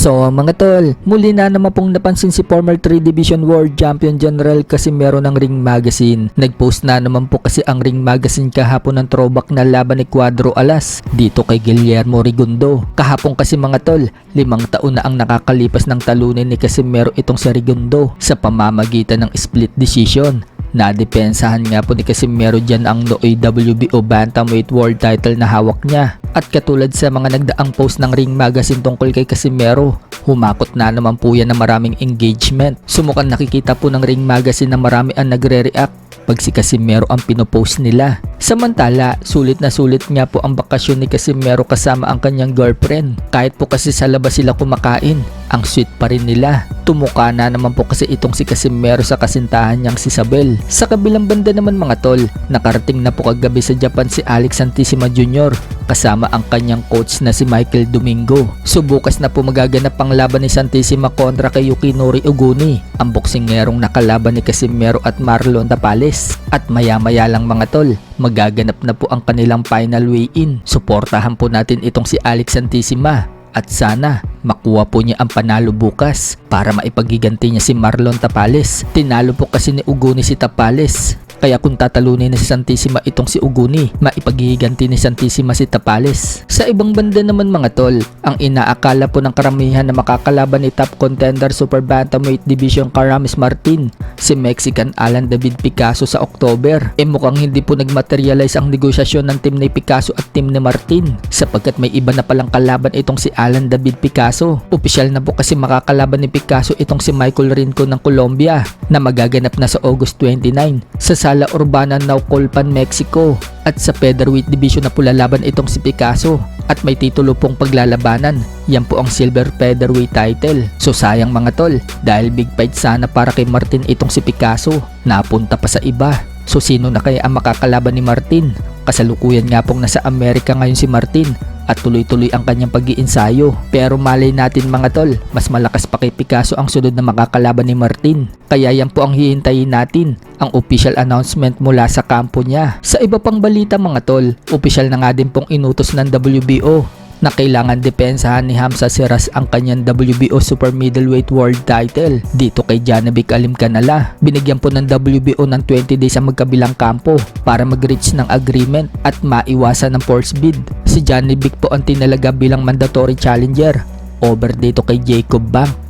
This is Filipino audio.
So mga tol, muli na naman pong napansin si former 3 Division World Champion General Casimero ng Ring Magazine. Nagpost na naman po kasi ang Ring Magazine kahapon ng throwback na laban ni Cuadro Alas dito kay Guillermo Rigundo. Kahapon kasi mga tol, 5 taon na ang nakakalipas ng talunin ni Casimero itong si Rigundo sa pamamagitan ng split decision. Nadepensahan nga po ni Casimero dyan ang nooy WBO Bantamweight World title na hawak niya. At katulad sa mga nagdaang post ng Ring Magazine tungkol kay Casimero, humakot na naman po yan ng maraming engagement. Sumukan nakikita po ng Ring Magazine na marami ang nagre-react pag si Casimero ang pinopost nila. Samantala, sulit na sulit nga po ang bakasyon ni Casimero kasama ang kanyang girlfriend. Kahit po kasi sa labas sila kumakain, ang sweet pa rin nila. Tumuka na naman po kasi itong si Casimero sa kasintahan niyang si Isabel. Sa kabilang banda naman mga tol, nakarating na po kagabi sa Japan si Alex Santissima Jr. kasama ang kanyang coach na si Michael Domingo. So bukas na po magaganap ang laban ni Santissima kontra kay Yukinori Oguni, ang boksingerong nakalaban ni Casimero at Marlon Tapales. At maya-maya lang mga tol, magaganap na po ang kanilang final weigh-in. Suportahan po natin itong si Alex Santissima. At sana makuha po niya ang panalo bukas para maipagiganti niya si Marlon Tapales. Tinalo po kasi ni Oguni si Tapales. Kaya kung tatalunin ni si Santissima itong si Oguni, maipagiganti ni Santissima si Tapales. Sa ibang banda naman mga tol, ang inaakala po ng karamihan na makakalaban ni top contender Super Bantamweight Division Karamis Martin, si Mexican Alan David Picasso sa October. Mukhang hindi po nagmaterialize ang negosasyon ng team ni Picasso at team ni Martin sapagkat may iba na palang kalaban itong si Alan David Picasso. Opisyal na po kasi makakalaban ni Picasso itong si Michael Rincon ng Colombia na magaganap na sa August 29 sa Sala Urbana Naucalpan, Mexico. At sa featherweight division na po lalaban itong si Picasso at may titulo pong paglalabanan. Yan po ang silver featherweight title. So sayang mga tol, dahil big fight sana para kay Martin itong si Picasso, napunta pa sa iba. So sino na kaya ang makakalaban ni Martin? Kasalukuyan nga pong nasa Amerika ngayon si Martin at tuloy-tuloy ang kanyang pag-iinsayo. Pero malay natin mga tol, mas malakas pa kay Picasso ang sunod na makakalaban ni Martin. Kaya yan po ang hihintayin natin, ang official announcement mula sa kampo niya. Sa iba pang balita mga tol, official na nga din pong inutos ng WBO na kailangan depensahan ni Hamza Seras ang kanyang WBO Super Middleweight World title dito kay Janovic Alimcanala. Binigyan po ng WBO ng 20 days ang magkabilang kampo para mag-reach ng agreement at maiwasan ng force bid. Si Janovic po ang tinalaga bilang mandatory challenger over dito kay Jacob Bank.